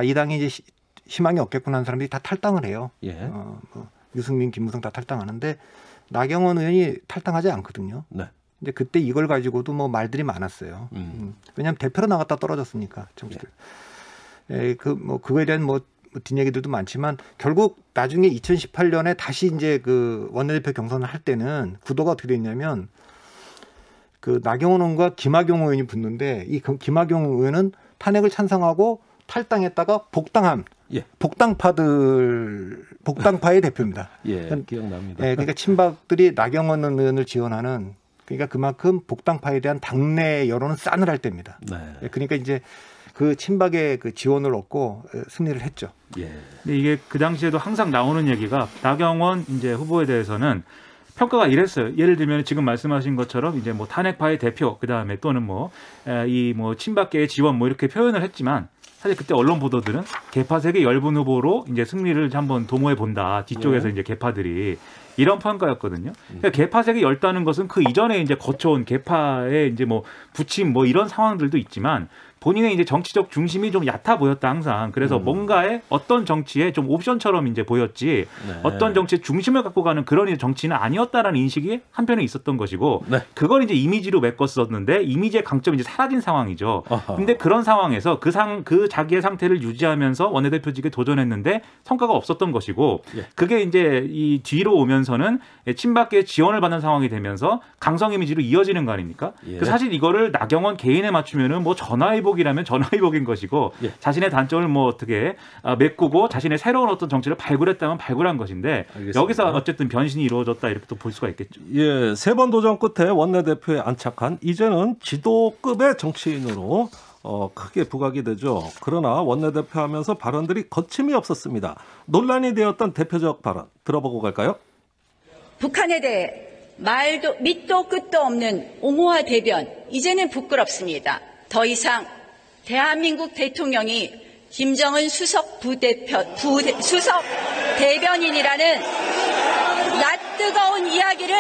Speaker 7: 이 당이 이제 희망이 없겠구나 하는 사람들이 다 탈당을 해요. 유승민, 김무성 다 탈당하는데 나경원 의원이 탈당하지 않거든요. 근데 그때 이걸 가지고도 뭐 말들이 많았어요. 왜냐하면 대표로 나갔다 떨어졌으니까 정치들. 그거에 대한 뒷얘기들도 많지만 결국 나중에 2018년에 다시 이제 그 원내대표 경선을 할 때는 구도가 어떻게 됐냐면 그 나경원 의원과 김학용 의원이 붙는데 이 김학용 의원은 탄핵을 찬성하고 탈당했다가 복당한 복당파의 대표입니다.
Speaker 1: 기억납니다.
Speaker 7: 그러니까 친박들이 나경원 의원을 지원하는 그러니까 그만큼 복당파에 대한 당내 여론은 싸늘할 때입니다.
Speaker 1: 네.
Speaker 7: 그러니까 이제 그 친박의 그 지원을 얻고 승리를 했죠.
Speaker 1: 예.
Speaker 6: 근데 이게 그 당시에도 항상 나오는 얘기가 나경원 이제 후보에 대해서는 평가가 이랬어요. 예를 들면 지금 말씀하신 것처럼 이제 뭐 탄핵파의 대표, 그 다음에 또는 뭐 이 뭐 친박계의 지원 뭐 이렇게 표현을 했지만 사실 그때 언론 보도들은 개파색의 열분 후보로 이제 승리를 한번 도모해 본다. 뒤쪽에서 이제 개파들이 이런 평가였거든요. 그러니까 개파색이 엷다는 것은 그 이전에 이제 거쳐온 개파의 이제 뭐 부침 뭐 이런 상황들도 있지만 본인의 이제 정치적 중심이 좀 얕아 보였다 항상. 그래서 뭔가에 어떤 정치에 좀 옵션처럼 이제 보였지
Speaker 1: 네.
Speaker 6: 어떤 정치의 중심을 갖고 가는 그런 이제 정치는 아니었다라는 인식이 한편에 있었던 것이고
Speaker 1: 네.
Speaker 6: 그걸 이제 이미지로 메꿨었는데 이미지의 강점이 이제 사라진 상황이죠.
Speaker 1: 아하.
Speaker 6: 근데 그런 상황에서 그 자기의 상태를 유지하면서 원내대표직에 도전했는데 성과가 없었던 것이고
Speaker 1: 예.
Speaker 6: 그게 이제 이 뒤로 오면서는 친박계의 지원을 받는 상황이 되면서 강성 이미지로 이어지는 거 아닙니까?
Speaker 1: 예.
Speaker 6: 사실 이거를 나경원 개인에 맞추면은 뭐 전화위복이라면 전화위복인 것이고
Speaker 1: 예.
Speaker 6: 자신의 단점을 뭐 어떻게 메꾸고 자신의 새로운 어떤 정치를 발굴했다면 발굴한 것인데
Speaker 1: 알겠습니다.
Speaker 6: 여기서 어쨌든 변신이 이루어졌다 이렇게 또 볼 수가 있겠죠.
Speaker 1: 예, 3번 도전 끝에 원내대표에 안착한 이제는 지도급의 정치인으로 크게 부각이 되죠. 그러나 원내대표 하면서 발언들이 거침이 없었습니다. 논란이 되었던 대표적 발언 들어보고 갈까요?
Speaker 8: 북한에 대해 밑도 끝도 없는 옹호와 대변, 이제는 부끄럽습니다. 더 이상 대한민국 대통령이 김정은 수석 수석 대변인이라는 낯뜨거운 이야기를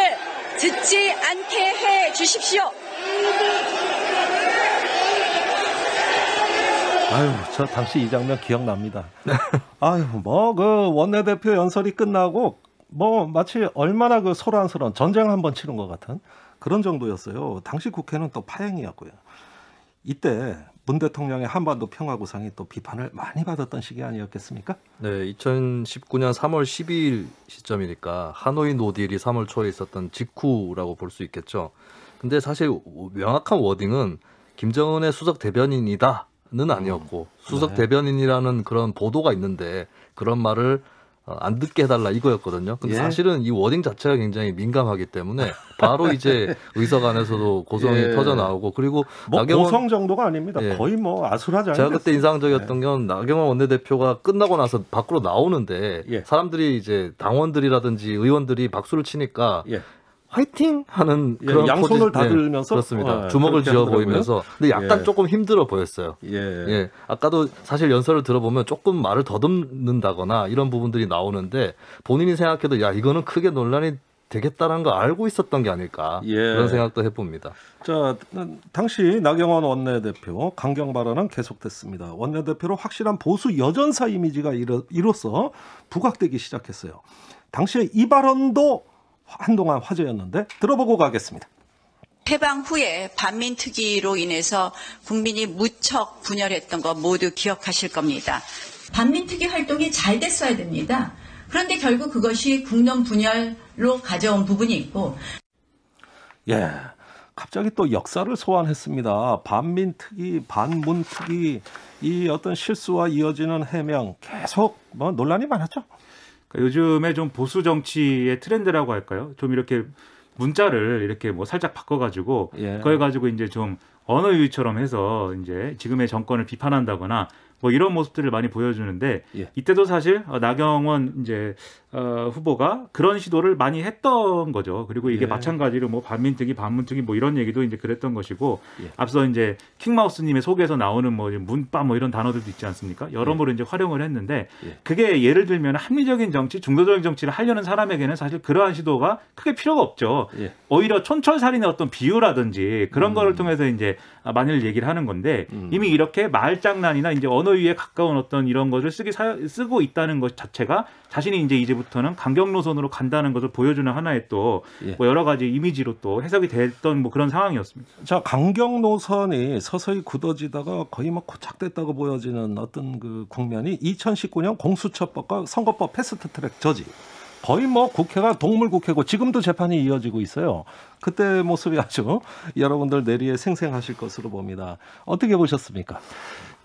Speaker 8: 듣지 않게 해 주십시오.
Speaker 1: 아유, 저 당시 이 장면 기억납니다. 아유, 뭐 그 원내대표 연설이 끝나고 뭐 마치 얼마나 그 소란스러운 전쟁 한번 치른 것 같은 그런 정도였어요. 당시 국회는 또 파행이었고요. 이때 문 대통령의 한반도 평화구상이 또 비판을 많이 받았던 시기 아니었겠습니까?
Speaker 2: 네, 2019년 3월 12일 시점이니까 하노이 노딜이 3월 초에 있었던 직후라고 볼 수 있겠죠. 근데 사실 명확한 워딩은 김정은의 수석 대변인이다는 아니었고 수석
Speaker 1: 네.
Speaker 2: 대변인이라는 그런 보도가 있는데 그런 말을 안 듣게 해달라 이거였거든요. 근데
Speaker 1: 예.
Speaker 2: 사실은 이 워딩 자체가 굉장히 민감하기 때문에 바로 이제 의석안에서도 고성이
Speaker 1: 예.
Speaker 2: 터져 나오고 그리고
Speaker 1: 뭐
Speaker 2: 나경원
Speaker 1: 고성 정도가 아닙니다.
Speaker 2: 예.
Speaker 1: 거의 뭐 아수라장.
Speaker 2: 제가 그때 인상적이었던 건 나경원 원내대표가 끝나고 나서 밖으로 나오는데
Speaker 1: 예.
Speaker 2: 사람들이 이제 당원들이라든지 의원들이 박수를 치니까
Speaker 1: 예.
Speaker 2: 화이팅 하는
Speaker 1: 예,
Speaker 2: 그런
Speaker 1: 양손을
Speaker 2: 포지-
Speaker 1: 다
Speaker 2: 네,
Speaker 1: 들면서
Speaker 2: 그렇습니다. 주먹을
Speaker 1: 그렇게
Speaker 2: 쥐어
Speaker 1: 하더라고요.
Speaker 2: 보이면서 근데 약간
Speaker 1: 예.
Speaker 2: 조금 힘들어 보였어요.
Speaker 1: 예.
Speaker 2: 예, 아까도 사실 연설을 들어보면 조금 말을 더듬는다거나 이런 부분들이 나오는데 본인이 생각해도 야 이거는 크게 논란이 되겠다는 거 알고 있었던 게 아닐까
Speaker 1: 예.
Speaker 2: 그런 생각도 해봅니다.
Speaker 1: 자, 당시 나경원 원내대표 강경 발언은 계속됐습니다. 원내대표로 확실한 보수 여전사 이미지가 이로써 부각되기 시작했어요. 당시에 이 발언도 한동안 화제였는데 들어보고 가겠습니다.
Speaker 5: 해방 후에 반민특위로 인해서 국민이 무척 분열했던 거 모두 기억하실 겁니다. 반민특위 활동이 잘 됐어야 됩니다. 그런데 결국 그것이 국론 분열로 가져온 부분이 있고.
Speaker 1: 예, 갑자기 또 역사를 소환했습니다. 반민특위, 반문특위 이 어떤 실수와 이어지는 해명 계속 뭐 논란이 많았죠.
Speaker 6: 그러니까 요즘에 좀 보수 정치의 트렌드라고 할까요? 좀 이렇게 문자를 이렇게 뭐 살짝 바꿔가지고
Speaker 1: 예.
Speaker 6: 그걸 가지고 이제 좀 언어 유희처럼 해서 이제 지금의 정권을 비판한다거나 뭐 이런 모습들을 많이 보여주는데
Speaker 1: 예.
Speaker 6: 이때도 사실 나경원 이제 후보가 그런 시도를 많이 했던 거죠. 그리고 이게
Speaker 1: 예.
Speaker 6: 마찬가지로 뭐 반민특위, 반문특위 뭐 이런 얘기도 이제 그랬던 것이고
Speaker 1: 예.
Speaker 6: 앞서 이제 킹마우스님의 속에서 나오는 뭐 문바 뭐 이런 단어들도 있지 않습니까? 여러모로 이제 활용을 했는데
Speaker 1: 예.
Speaker 6: 그게 예를 들면 합리적인 정치, 중도적인 정치를 하려는 사람에게는 사실 그러한 시도가 크게 필요가 없죠.
Speaker 1: 예.
Speaker 6: 오히려 촌철살인의 어떤 비유라든지 그런 거를 통해서 이제 많이들 얘기를 하는 건데 이미 이렇게 말장난이나 이제 언어 위에 가까운 어떤 이런 것을 쓰고 있다는 것 자체가 자신이 이제부터는 강경 노선으로 간다는 것을 보여주는 하나의 또
Speaker 1: 예.
Speaker 6: 뭐 여러 가지 이미지로 또 해석이 됐던 뭐 그런 상황이었습니다.
Speaker 1: 자, 강경 노선이 서서히 굳어지다가 거의 막 고착됐다고 보여지는 어떤 그 국면이 2019년 공수처법과 선거법 패스트트랙 저지. 거의 뭐 국회가 동물국회고 지금도 재판이 이어지고 있어요. 그때 모습이 아주 여러분들 내리에 생생하실 것으로 봅니다. 어떻게 보셨습니까?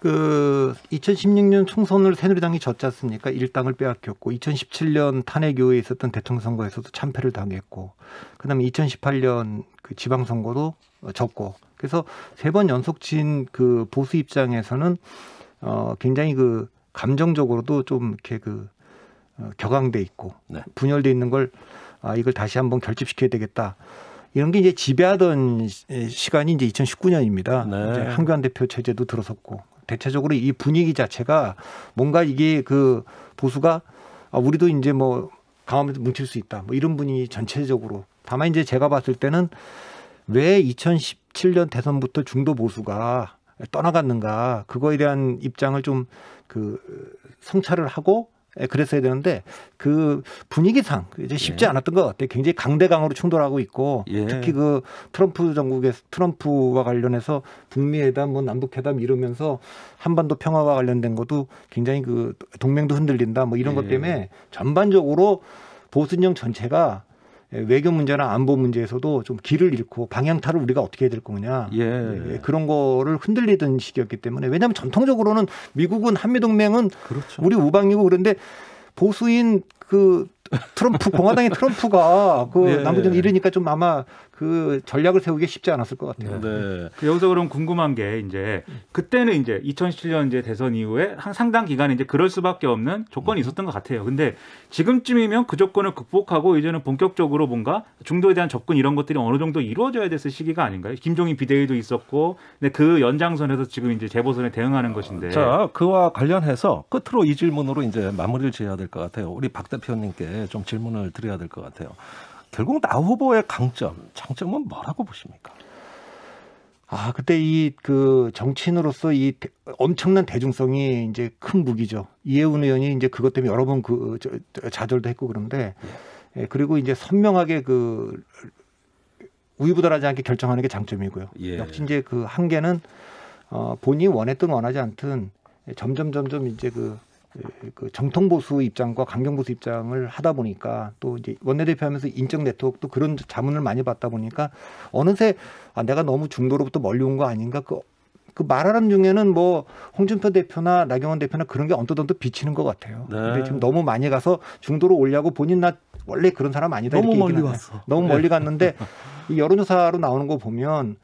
Speaker 7: 그 2016년 총선을 새누리당이 졌지 않습니까? 일당을 빼앗겼고 2017년 탄핵 이후에 있었던 대통령 선거에서도 참패를 당했고 그다음에 2018년 그 지방선거도 졌고 그래서 3번 연속 진 그 보수 입장에서는 굉장히 그 감정적으로도 좀 이렇게 그 격앙돼 있고
Speaker 1: 네.
Speaker 7: 분열돼 있는 걸 이걸 다시 한번 결집시켜야 되겠다. 이런 게 이제 지배하던 시간이 이제 2019년입니다.
Speaker 1: 네.
Speaker 7: 이제 한교안 대표 체제도 들어섰고 대체적으로 이 분위기 자체가 뭔가 이게 그 보수가 우리도 이제 뭐 강하면서 뭉칠 수 있다. 뭐 이런 분위기 전체적으로. 다만 이제 제가 봤을 때는 왜 2017년 대선부터 중도 보수가 떠나갔는가 그거에 대한 입장을 좀 그 성찰을 하고 그랬어야 되는데 그 분위기상 이제 쉽지 않았던 것 같아요. 굉장히 강대강으로 충돌하고 있고 특히 그 트럼프 정국의 트럼프와 관련해서 북미 회담, 뭐 남북 회담 이러면서 한반도 평화와 관련된 것도 굉장히 그 동맹도 흔들린다 뭐 이런 것 때문에 전반적으로 보수 진영 전체가 외교 문제나 안보 문제에서도 좀 길을 잃고 방향타를 우리가 어떻게 해야 될 거냐 그런 거를 흔들리던 시기였기 때문에 왜냐하면 전통적으로는 미국은 한미동맹은
Speaker 1: 그렇죠.
Speaker 7: 우리 우방이고 그런데 보수인 그 트럼프 공화당의 트럼프가 그 남부전 이러니까 좀 아마 그 전략을 세우기 쉽지 않았을 것 같아요.
Speaker 1: 네.
Speaker 6: 여기서 그럼 궁금한 게 이제 그때는 이제 2017년 이제 대선 이후에 한 상당 기간 이제 그럴 수밖에 없는 조건이 있었던 것 같아요. 근데 지금쯤이면 그 조건을 극복하고 이제는 본격적으로 뭔가 중도에 대한 접근 이런 것들이 어느 정도 이루어져야 됐을 시기가 아닌가요? 김종인 비대위도 있었고, 근데 그 연장선에서 지금 이제 재보선에 대응하는 것인데.
Speaker 1: 자, 그와 관련해서 끝으로 이 질문으로 이제 마무리를 지어야 될 것 같아요. 우리 박 대표님께 좀 질문을 드려야 될 것 같아요. 결국 나 후보의 강점, 장점은 뭐라고 보십니까?
Speaker 7: 그때 이 그 정치인으로서 이 엄청난 대중성이 이제 큰 무기죠. 이해운 의원이 이제 그것 때문에 여러 번 좌절도 했고 그런데 그리고 이제 선명하게 그 우유부단하지 않게 결정하는 게 장점이고요. 역시 이제 그 한계는 본인이 원했든 원하지 않든 점점 이제 그 정통 보수 입장과 강경 보수 입장을 하다 보니까 또 이제 원내대표하면서 인적 네트워크도 그런 자문을 많이 받다 보니까 어느새 내가 너무 중도로부터 멀리 온 거 아닌가 그 말하는 중에는 뭐 홍준표 대표나 나경원 대표나 그런 게 언뜻 비치는 것 같아요. 근데 지금 너무 많이 가서 중도로 오려고 본인 나 원래 그런 사람 아니다
Speaker 1: 너무
Speaker 7: 이렇게
Speaker 1: 멀리 왔어.
Speaker 7: 너무 멀리 갔는데 이 여론조사로 나오는 거 보면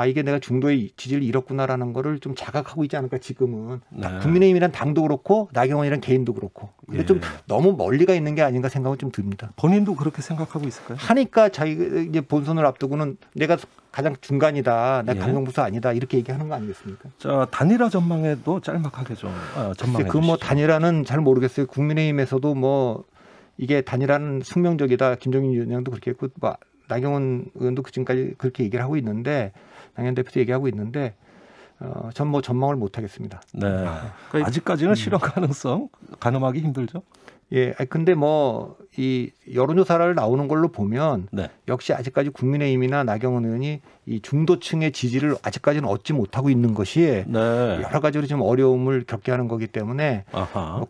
Speaker 7: 이게 내가 중도의 지지를 잃었구나라는 거를 좀 자각하고 있지 않을까 지금은. 국민의힘이란 당도 그렇고 나경원이란 개인도 그렇고. 근데 좀 너무 멀리가 있는 게 아닌가 생각은 좀 듭니다.
Speaker 1: 본인도 그렇게 생각하고 있을까요?
Speaker 7: 하니까 자기가 이제 본선을 앞두고는 내가 가장 중간이다. 내가 강경보수 아니다. 이렇게 얘기하는 거 아니겠습니까?
Speaker 1: 자, 단일화 전망에도 짤막하게 좀 전망해 주시죠.
Speaker 7: 뭐 단일화는 잘 모르겠어요. 국민의힘에서도 뭐 이게 단일화는 숙명적이다. 김종인 위원장도 그렇게 했고 뭐 나경원 의원도 지금까지 그렇게 얘기를 하고 있는데 당연 대표도 얘기하고 있는데 전 뭐 전망을 못 하겠습니다.
Speaker 1: 네. 아직까지는 실현 가능성 가늠하기 힘들죠.
Speaker 7: 근데 뭐 이 여론조사를 나오는 걸로 보면 역시 아직까지 국민의힘이나 나경원 의원이 이 중도층의 지지를 아직까지는 얻지 못하고 있는 것이 여러 가지로 좀 어려움을 겪게 하는 거기 때문에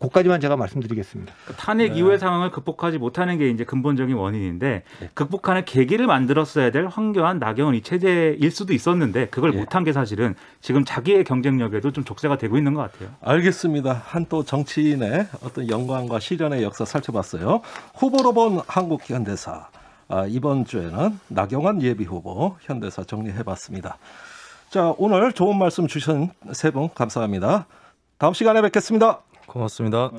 Speaker 7: 그까지만 제가 말씀드리겠습니다.
Speaker 6: 탄핵 이후의 상황을 극복하지 못하는 게 이제 근본적인 원인인데 극복하는 계기를 만들었어야 될 황교안, 나경원 이 체제일 수도 있었는데 그걸 못한 게 사실은 지금 자기의 경쟁력에도 좀 족쇄가 되고 있는 것 같아요.
Speaker 1: 알겠습니다. 한 또 정치인의 어떤 영광과 시련의 역사 살펴봤어요. 후보로 본 한국 현대사. 이번 주에는 나경원 예비후보 현대사 정리해봤습니다. 자, 오늘 좋은 말씀 주신 세 분 감사합니다. 다음 시간에 뵙겠습니다.
Speaker 2: 고맙습니다.